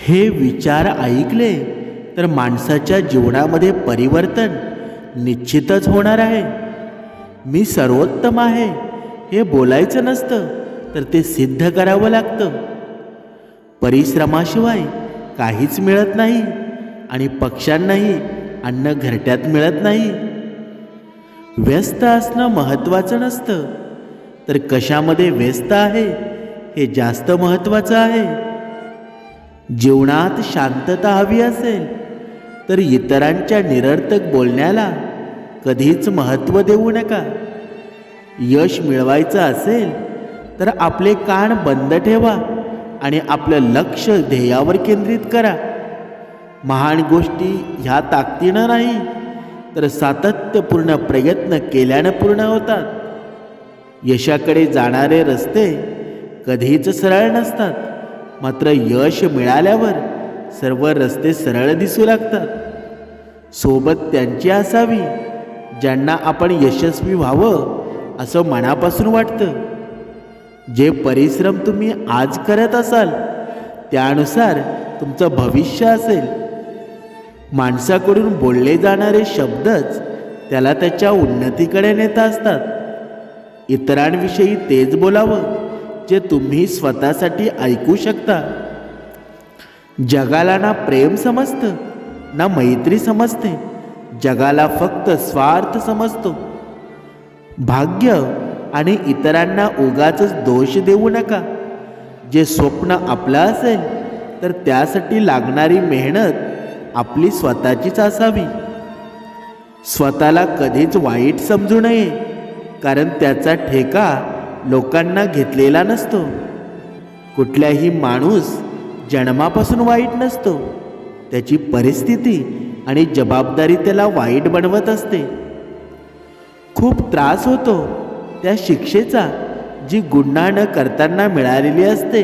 हे विचार ऐकले तर माणसाच्या जीवनामध्ये परिवर्तन निश्चितच होणार आहे. मी सर्वोत्तम आहे हे बोलायचं नसतं, तर ते सिद्ध करावं लागतं. परिश्रमाशिवाय काहीच मिळत नाही आणि पक्ष्यांनाही अन्न घरट्यात मिळत नाही. व्यस्त असणं महत्त्वाचं नसतं, तर कशामध्ये व्यस्त आहे हे जास्त महत्त्वाचं आहे. जीवनात शांतता हवी असेल तर इतरांच्या निरर्थक बोलण्याला कधीच महत्त्व देऊ नका. यश मिळवायचं असेल तर आपले कान बंद ठेवा आणि आपलं लक्ष ध्येयावर केंद्रित करा. महान गोष्टी ह्या ताकदीनं नाही, तर सातत्यपूर्ण प्रयत्न केल्यानं पूर्ण होतात. यशाकडे जाणारे रस्ते कधीच सरळ नसतात, मात्र यश मिळाल्यावर सर्व रस्ते सरळ दिसू लागतात. सोबत त्यांची असावी ज्यांना आपण यशस्वी व्हावं असं मनापासून वाटतं. जे परिश्रम तुम्ही आज करत असाल त्यानुसार तुमचं भविष्य असेल. माणसाकडून बोलले जाणारे शब्दच त्याला त्याच्या उन्नतीकडे नेत असतात. इतरांविषयी तेच बोलावं जे तुम्ही स्वतःसाठी ऐकू शकता. जगाला ना प्रेम समजतं ना मैत्री समजते. जगाला फक्त स्वार्थ समजतो. भाग्य आणि इतरांना उगाचच दोष देऊ नका. जे स्वप्न आपलं असेल तर त्यासाठी लागणारी मेहनत आपली स्वतःचीच असावी. स्वतःला कधीच वाईट समजू नये, कारण त्याचा ठेका लोकांना घेतलेला नसतो. कुठल्याही माणूस जन्मापासून वाईट नसतो, त्याची परिस्थिती आणि जबाबदारी त्याला वाईट बनवत असते. खूप त्रास होतो त्या शिक्षेचा जी गुन्हा न करताना मिळालेली असते.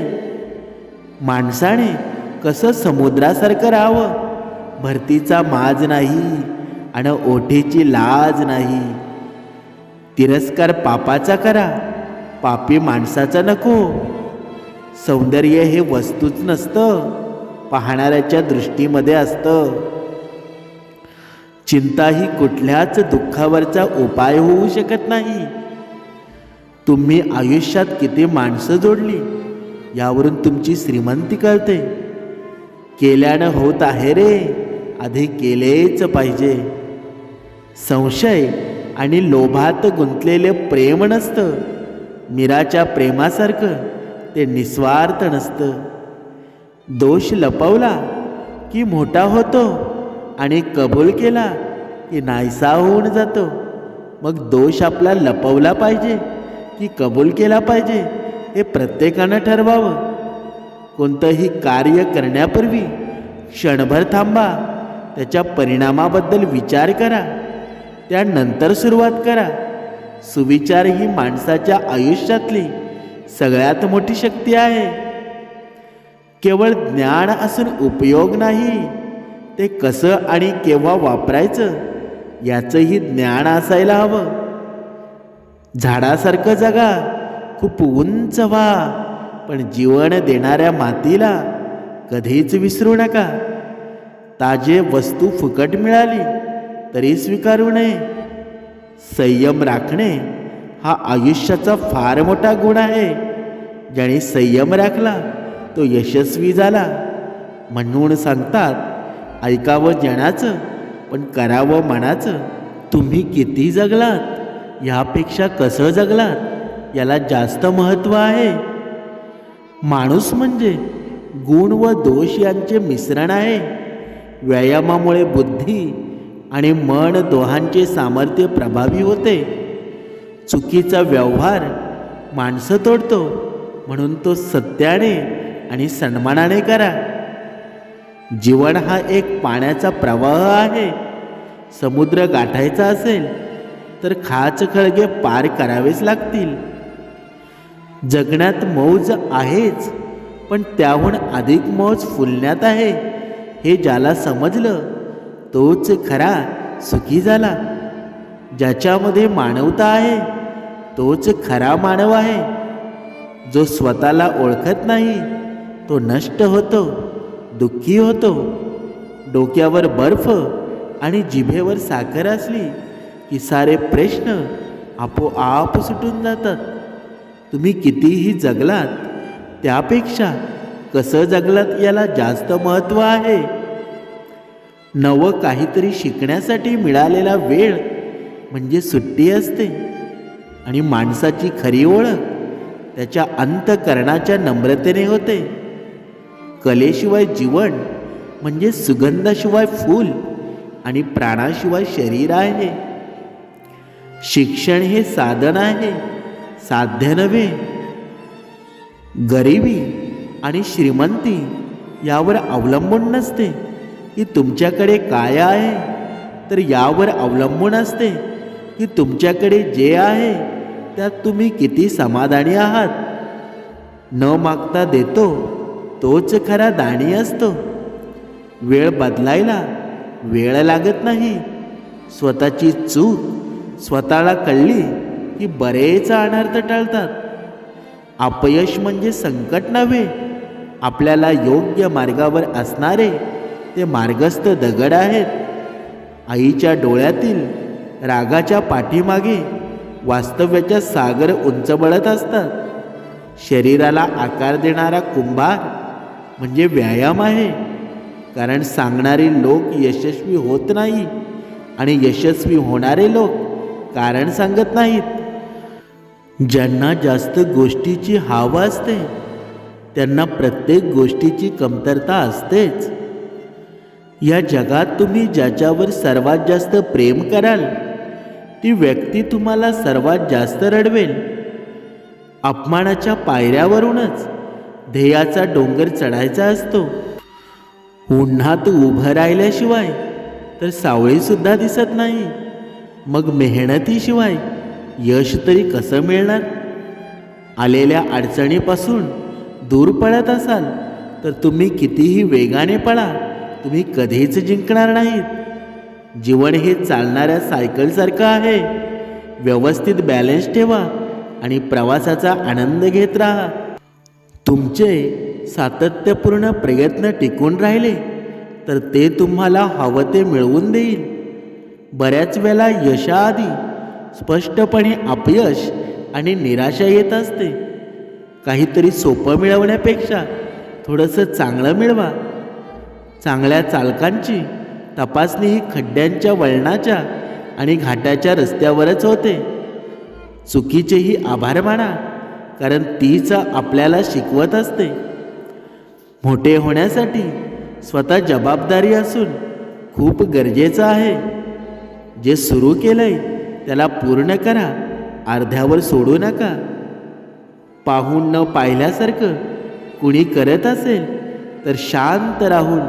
माणसाने कसं समुद्रासारखं राहावं, भरतीचा माज नाही आणि ओठीची लाज नाही. तिरस्कार पापाचा करा, पापी माणसाचा नको. सौंदर्य हे वस्तूच नसतं, पाहणाऱ्याच्या दृष्टीमध्ये असतं. चिंता ही कुठल्याच दुःखावरचा उपाय होऊ शकत नाही. तुम्ही आयुष्यात किती माणसं जोडली यावरून तुमची श्रीमंती कळते. केल्यानं होत आहे रे, आधी केलेच पाहिजे. संशय आणि लोभात गुंतलेले प्रेम नसतं. मीराच्या प्रेमासारखं ते निस्वार्थ नसतं. दोष लपवला की मोठा होतो आणि कबूल केला की नाहीसा होऊन जातो. मग दोष आपला लपवला पाहिजे की कबूल केला पाहिजे हे प्रत्येकानं ठरवावं. कोणतंही कार्य करण्यापूर्वी क्षणभर थांबा, त्याच्या परिणामाबद्दल विचार करा, त्यानंतर सुरुवात करा. सुविचार ही माणसाच्या आयुष्यातली सगळ्यात मोठी शक्ती आहे. केवळ ज्ञान असून उपयोग नाही, ते कसं आणि केव्हा वापरायचं याचंही ज्ञान असायला हवं. झाडासारखं जगा, खूप उंच व्हा, पण जीवन देणाऱ्या मातीला कधीच विसरू नका. ताजे वस्तू फुकट मिळाली तरी स्वीकारू नये. संयम राखणे हा आयुष्याचा फार मोठा गुण आहे. ज्याने संयम राखला तो यशस्वी झाला. म्हणून सांगतात, ऐकावं जनाचं पण करावं मनाचं. तुम्ही किती जगलात यापेक्षा कसं जगलात याला जास्त महत्त्व आहे. माणूस म्हणजे गुण व दोष यांचे मिश्रण आहे. व्यायामामुळे बुद्धी आणि मन दोहांचे सामर्थ्य प्रभावी होते. चुकीचा व्यवहार माणसं तोडतो, म्हणून तो सत्याने आणि सन्मानाने करा. जीवन हा एक पाण्याचा प्रवाह आहे. समुद्र गाठायचा असेल तर खाच खळगे पार करावेच लागतील. जगण्यात मौज आहेच, पण त्याहून अधिक मौज फुलण्यात आहे. हे ज्याला समजलं तोच खरा सुखी झाला. ज्याच्यामध्ये मानवता आहे तोच खरा मानव आहे. जो स्वतःला ओळखत नाही तो नष्ट होतो, दुःखी होतो. डोक्यावर बर्फ आणि जिभेवर साखर असली की सारे प्रश्न आपोआप सुटून जातात. तुम्ही कितीही जगलात त्यापेक्षा कसं जगलात याला जास्त महत्त्व आहे. नवं काहीतरी शिकण्यासाठी मिळालेला वेळ म्हणजे सुट्टी असते आणि माणसाची खरी ओळख त्याच्या अंतःकरणाच्या नम्रतेने होते. कलेशिवाय जीवन म्हणजे सुगंधाशिवाय फूल आणि प्राणाशिवाय शरीर आहे. शिक्षण हे साधन आहे, साध्य नव्हे. गरिबी आणि श्रीमंती यावर अवलंबून नसते की तुमच्याकडे काय आहे, तर यावर अवलंबून असते की तुमच्याकडे जे आहे त्यात तुम्ही किती समाधानी आहात. न मागता देतो तोच खरा दानी असतो. वेळ बदलायला वेळ लागत नाही. स्वतःची चूक स्वतःला कळली की बरेच अनर्थ टळतात. अपयश म्हणजे संकट नव्हे, आपल्याला योग्य मार्गावर असणारे ते मार्गस्थ दगड आहेत. आईच्या डोळ्यातील रागाच्या पाठीमागे वास्तव्याच्या सागर उंच बळत असतात. शरीराला आकार देणारा कुंभार म्हणजे व्यायाम आहे, कारण सांगणारे लोक यशस्वी होत नाही आणि यशस्वी होणारे लोक कारण सांगत नाहीत. ज्यांना जास्त गोष्टीची हाव असते त्यांना प्रत्येक गोष्टीची कमतरता असतेच. या जगात तुम्ही ज्याच्यावर सर्वात जास्त प्रेम कराल ती व्यक्ती तुम्हाला सर्वात जास्त रडवेल. अपमानाच्या पायऱ्यावरूनच ध्येयाचा डोंगर चढायचा असतो. उन्हात उभं राहिल्याशिवाय तर सावळीसुद्धा दिसत नाही. मग मेहनतीशिवाय यश तरी कसं मिळणार? आलेल्या अडचणीपासून दूर पळत असाल तर तुम्ही कितीही वेगाने पळा, तुम्ही कधीच जिंकणार नाहीत. जीवन हे चालणाऱ्या सायकलसारखं आहे. व्यवस्थित बॅलन्स ठेवा आणि प्रवासाचा आनंद घेत राहा. तुमचे सातत्यपूर्ण प्रयत्न टिकून राहिले तर ते तुम्हाला हवं ते मिळवून देईल. बऱ्याच वेळा यशाआधी स्पष्टपणे अपयश आणि निराशा येत असते. काहीतरी सोपं मिळवण्यापेक्षा थोडंसं चांगलं मिळवा. चांगल्या चालकांची तपासणी ही खड्ड्यांच्या वळणाच्या आणि घाटाच्या रस्त्यावरच होते. चुकीचेही आभार माना, कारण तीच आपल्याला शिकवत असते. मोठे होण्यासाठी स्वतः जबाबदारी असून खूप गरजेचं आहे. जे सुरू केलंय त्याला पूर्ण करा, अर्ध्यावर सोडू नका. पाहून न पाहिल्यासारखं कुणी करत असेल तर शांत राहून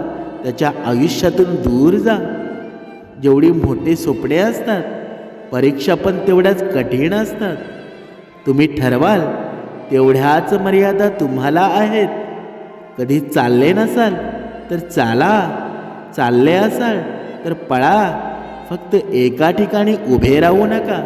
त्याच्या आयुष्यातून दूर जा. जेवढी मोठी स्वप्ने असतात परीक्षा पण तेवढ्याच कठीण असतात. तुम्ही ठरवाल तेवढ्याच मर्यादा तुम्हाला आहेत. कधी चालले नसाल तर चाला, चालले असाल तर पळा. फक्त एका ठिकाणी उभे राहू नका.